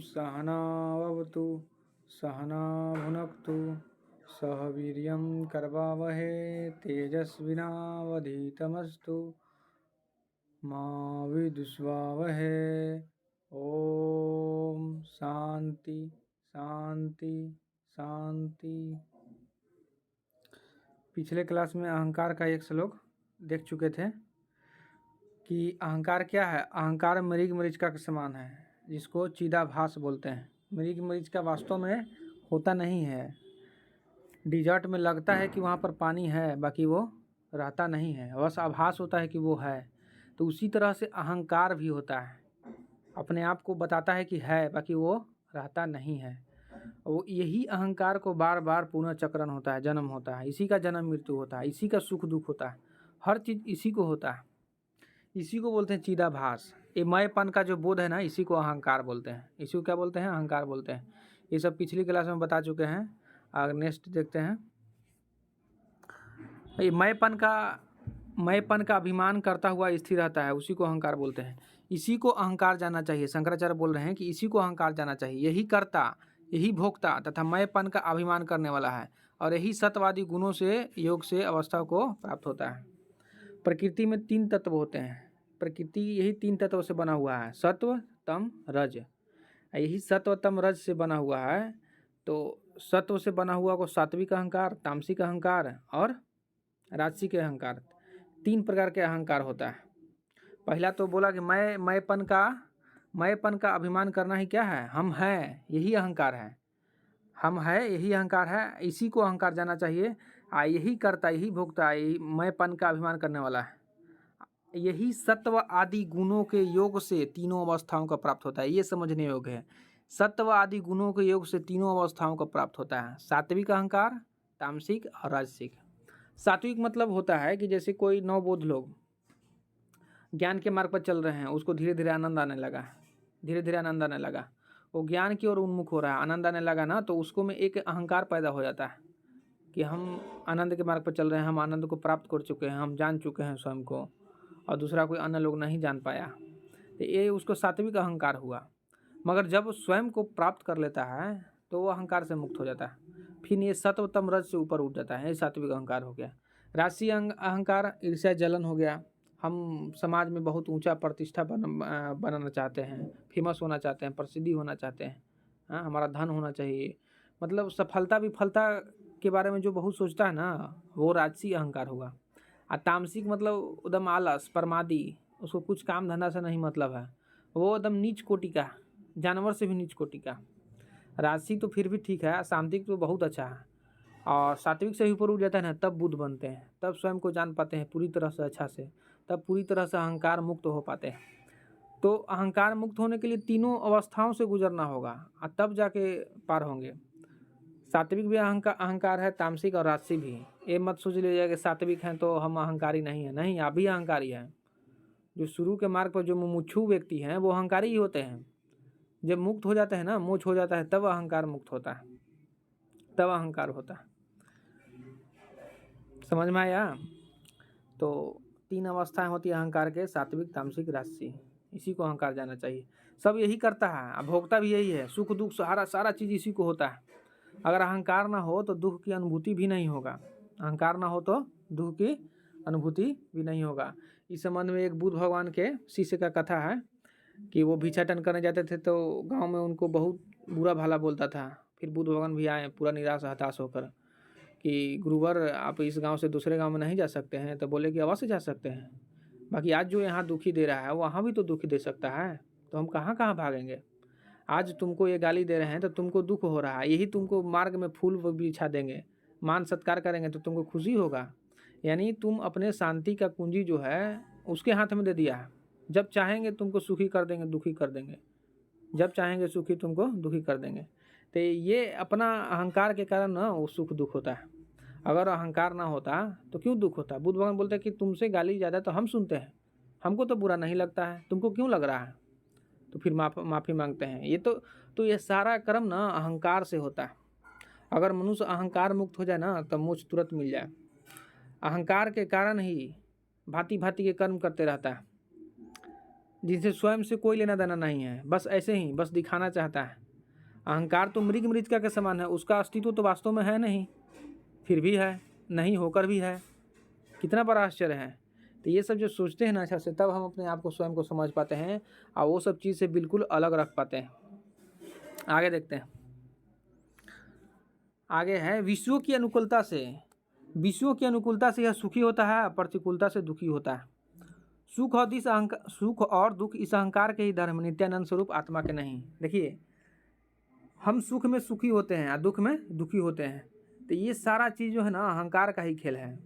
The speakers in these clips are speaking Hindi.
सहनावतु सहना भुनक्तु सह वीर्यं करवावहे तेजस्विनावधीतमस्तु मा विद्विषावहे। ओम शांति शांति शांति। पिछले क्लास में अहंकार का एक श्लोक देख चुके थे कि अहंकार क्या है। अहंकार मरीग मरीचिका के समान है, जिसको चिदाभास बोलते हैं। मरीग मरीचिका वास्तव में होता नहीं है। डिजर्ट में लगता है कि वहाँ पर पानी है, बाकी वो रहता नहीं है, बस आभास होता है कि वो है। तो उसी तरह से अहंकार भी होता है, अपने आप को बताता है कि है, बाकी वो रहता नहीं है। वो यही अहंकार को बार बार पुनः चक्रण होता है, जन्म होता है, इसी का जन्म मृत्यु होता है, इसी का सुख दुख होता है, हर चीज़ इसी को होता है। इसी को बोलते हैं चिदाभास। ये मैंपन का जो बोध है ना, इसी को अहंकार बोलते हैं। इसी को क्या बोलते हैं? अहंकार बोलते हैं। ये सब पिछली क्लास में बता चुके हैं। अगर नेक्स्ट देखते हैं, ये मैंपन का अभिमान करता हुआ स्थिर रहता है, उसी को अहंकार बोलते हैं। इसी को अहंकार जाना चाहिए। शंकराचार्य बोल रहे हैं कि इसी को अहंकार जाना चाहिए। यही कर्ता, यही भोक्ता तथा मैंपन का अभिमान करने वाला है, और यही सत्वादी गुणों से योग से अवस्था को प्राप्त होता है। प्रकृति में 3 तत्व होते हैं। प्रकृति यही 3 तत्व से बना हुआ है, सत्व तम रज। यही सत्व तम रज से बना हुआ है। तो सत्व से बना हुआ को सात्विक अहंकार, तामसिक अहंकार और राजसिक अहंकार, 3 प्रकार के अहंकार होता है। पहला तो बोला कि मैंपन का अभिमान करना ही क्या है? हम हैं, यही अहंकार है। हम है, यही अहंकार है, इसी को अहंकार जाना चाहिए। यही करता, यही भोगता, यही मैंपन का अभिमान करने वाला है। यही सत्व आदि गुणों के योग से तीनों अवस्थाओं का प्राप्त होता है। ये समझने योग्य है। सत्व आदि गुणों के योग से तीनों अवस्थाओं का प्राप्त होता है, सात्विक अहंकार, तामसिक और राजसिक। सात्विक मतलब होता है कि जैसे कोई नवबोध लोग ज्ञान के मार्ग पर चल रहे हैं, उसको धीरे धीरे आनंद आने लगा, धीरे धीरे आनंद आने लगा, वो ज्ञान की ओर उन्मुख हो रहा है, आनंद आने लगा ना, तो उसको में एक अहंकार पैदा हो जाता है कि हम आनंद के मार्ग पर चल रहे हैं, हम आनंद को प्राप्त कर चुके हैं, हम जान चुके हैं स्वयं को, और दूसरा कोई अन्य लोग नहीं जान पाया। तो ये उसको सात्विक अहंकार हुआ। मगर जब स्वयं को प्राप्त कर लेता है तो वो अहंकार से मुक्त हो जाता है। फिर ये सत्व तम रज से ऊपर उठ जाता है, ये सात्विक अहंकार हो गया। राजसी अहंकार ईर्ष्या जलन हो गया। हम समाज में बहुत ऊंचा प्रतिष्ठा बनाना चाहते हैं, फेमस होना चाहते हैं, प्रसिद्धि होना चाहते हैं, हाँ, हमारा धन होना चाहिए, मतलब सफलता विफलता के बारे में जो बहुत सोचता है ना, वो राजसी अहंकार होगा। और तामसिक मतलब एकदम आलस, प्रमादी, उसको कुछ काम धंधा से नहीं मतलब है, वो एकदम नीच कोटि का, जानवर से भी नीच कोटि का। राजसी तो फिर भी ठीक है, सात्विक तो बहुत अच्छा है, और सात्विक से ही ऊपर उठ जाता है ना, तब बुद्ध बनते हैं, तब स्वयं को जान पाते हैं पूरी तरह से अच्छा से, तब पूरी तरह से अहंकार मुक्त हो पाते हैं। तो अहंकार मुक्त होने के लिए तीनों अवस्थाओं से गुजरना होगा, और तब जाके पार होंगे। सात्विक भी अहंकार है, तामसिक और राजसी भी। ये मत सोच लीजिए कि सात्विक हैं तो हम अहंकारी नहीं है, नहीं, आप भी अहंकारी हैं। जो शुरू के मार्ग पर जो मुमुक्षु व्यक्ति हैं वो अहंकारी ही होते हैं। जब मुक्त हो जाते हैं ना, मोक्ष हो जाता है, तब अहंकार मुक्त होता है, तब अहंकार होता है। समझ में आया? तो 3 अवस्थाएं होती है अहंकार के, सात्विक, तामसिक, राजसी। इसी को अहंकार जाना चाहिए। सब यही करता है, भोगता भी यही है, सुख दुख सारा चीज़ इसी को होता है। अगर अहंकार ना हो तो दुख की अनुभूति भी नहीं होगा, अहंकार ना हो तो दुख की अनुभूति भी नहीं होगा। इस संबंध में एक बुद्ध भगवान के शिष्य का कथा है कि वो भिक्षाटन करने जाते थे, तो गांव में उनको बहुत बुरा भला बोलता था। फिर बुद्ध भगवान भी आए पूरा निराश हताश होकर कि गुरुवर, आप इस गांव से दूसरे गांव में नहीं जा सकते हैं? तो बोले कि अवश्य जा सकते हैं, बाकी आज जो यहाँ दुखी दे रहा है वहाँ भी तो दुखी दे सकता है, तो हम कहाँ कहाँ भागेंगे? आज तुमको ये गाली दे रहे हैं तो तुमको दुख हो रहा है, यही तुमको मार्ग में फूल बिछा देंगे, मान सत्कार करेंगे तो तुमको खुशी होगा। यानी तुम अपने शांति का कुंजी जो है उसके हाथ में दे दिया है। जब चाहेंगे तुमको सुखी कर देंगे, दुखी कर देंगे, जब चाहेंगे सुखी तुमको दुखी कर देंगे। तो ये अपना अहंकार के कारण ना वो सुख दुख होता है। अगर अहंकार ना होता तो क्यों दुख होता? बुद्ध भगवान बोलते हैं कि तुमसे गाली ज़्यादा तो हम सुनते हैं, हमको तो बुरा नहीं लगता है, तुमको क्यों लग रहा है? तो फिर माफ़ी मांगते हैं। ये तो ये सारा कर्म ना अहंकार से होता है। अगर मनुष्य अहंकार मुक्त हो जाए ना, तब मोक्ष तुरंत मिल जाए। अहंकार के कारण ही भांति भांति के कर्म करते रहता है। जिनसे स्वयं से कोई लेना देना नहीं है, बस ऐसे ही बस दिखाना चाहता है। अहंकार तो मृग मृतिका के समान है, उसका अस्तित्व तो वास्तव में है नहीं, फिर भी है, नहीं होकर भी है। कितना बड़ा आश्चर्य है। तो ये सब जो सोचते हैं ना अच्छा से, तब हम अपने आप को स्वयं को समझ पाते हैं और वो सब चीज़ से बिल्कुल अलग रख पाते हैं। आगे देखते हैं। आगे है विषयों की अनुकूलता से। विषयों की अनुकूलता से यह सुखी होता है, प्रतिकूलता से दुखी होता है। सुख और दुख इस अहंकार के ही धर्म, नित्यानंद स्वरूप आत्मा के नहीं। देखिए, हम सुख में सुखी होते हैं और दुख में दुखी होते हैं, तो ये सारा चीज़ जो है ना अहंकार का ही खेल है।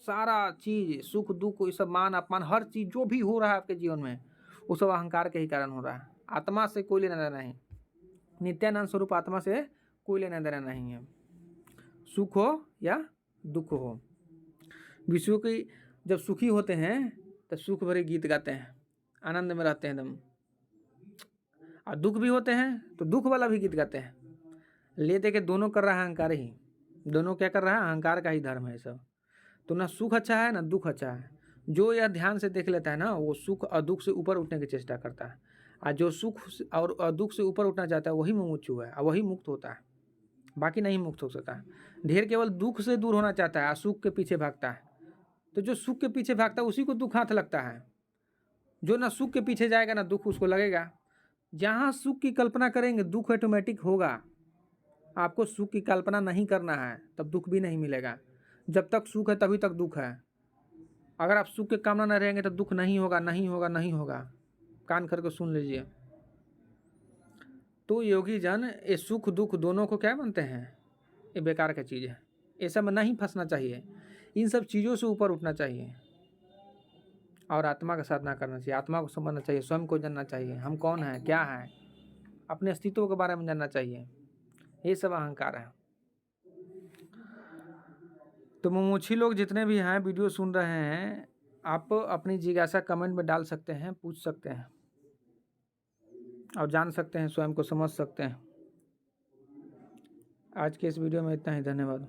सारा चीज़, सुख दुख, ये सब मान अपमान, हर चीज़ जो भी हो रहा है आपके जीवन में, वो सब अहंकार के ही कारण हो रहा है। आत्मा से कोई लेना देना नहीं, नित्यानंद स्वरूप आत्मा से कोई लेना देना नहीं है, सुख हो या दुख हो। विषयों की जब सुखी होते हैं तो सुख भरे गीत गाते हैं, आनंद में रहते हैं एकदम, और दुख भी होते हैं तो दुख वाला भी गीत गाते हैं। ले दे के दोनों कर रहा है अहंकार ही, दोनों क्या कर रहा है, अहंकार का ही धर्म है सब। तो ना सुख अच्छा है ना दुख अच्छा है। जो यह ध्यान से देख लेता है ना, वो सुख और दुख से ऊपर उठने की चेष्टा करता है, और जो सुख और दुख से ऊपर उठना चाहता है वही मुमुक्षु है और वही मुक्त होता है, बाकी नहीं मुक्त हो सकता है। ढेर केवल दुख से दूर होना चाहता है और सुख के पीछे भागता है। तो जो सुख के पीछे भागता है उसी को दुख हाथ लगता है। जो ना सुख के पीछे जाएगा ना दुख उसको लगेगा। जहाँ सुख की कल्पना करेंगे दुख ऑटोमेटिक होगा। आपको सुख की कल्पना नहीं करना है तब दुख भी नहीं मिलेगा। जब तक सुख है तभी तक दुख है। अगर आप सुख के कामना न रहेंगे तो दुख नहीं होगा, नहीं होगा, नहीं होगा। कान करके सुन लीजिए। तो योगी जन ये सुख दुख दोनों को क्या मानते हैं, ये बेकार की चीज़ है। ये सब में नहीं फंसना चाहिए, इन सब चीज़ों से ऊपर उठना चाहिए और आत्मा का साधना करना चाहिए। आत्मा को समझना चाहिए, स्वयं को जानना चाहिए, हम कौन हैं, क्या हैं, अपने अस्तित्व के बारे में जानना चाहिए। ये सब अहंकार है। तो मुमुक्षु लोग जितने भी हैं वीडियो सुन रहे हैं, आप अपनी जिज्ञासा कमेंट में डाल सकते हैं, पूछ सकते हैं और जान सकते हैं, स्वयं को समझ सकते हैं। आज के इस वीडियो में इतना ही, धन्यवाद।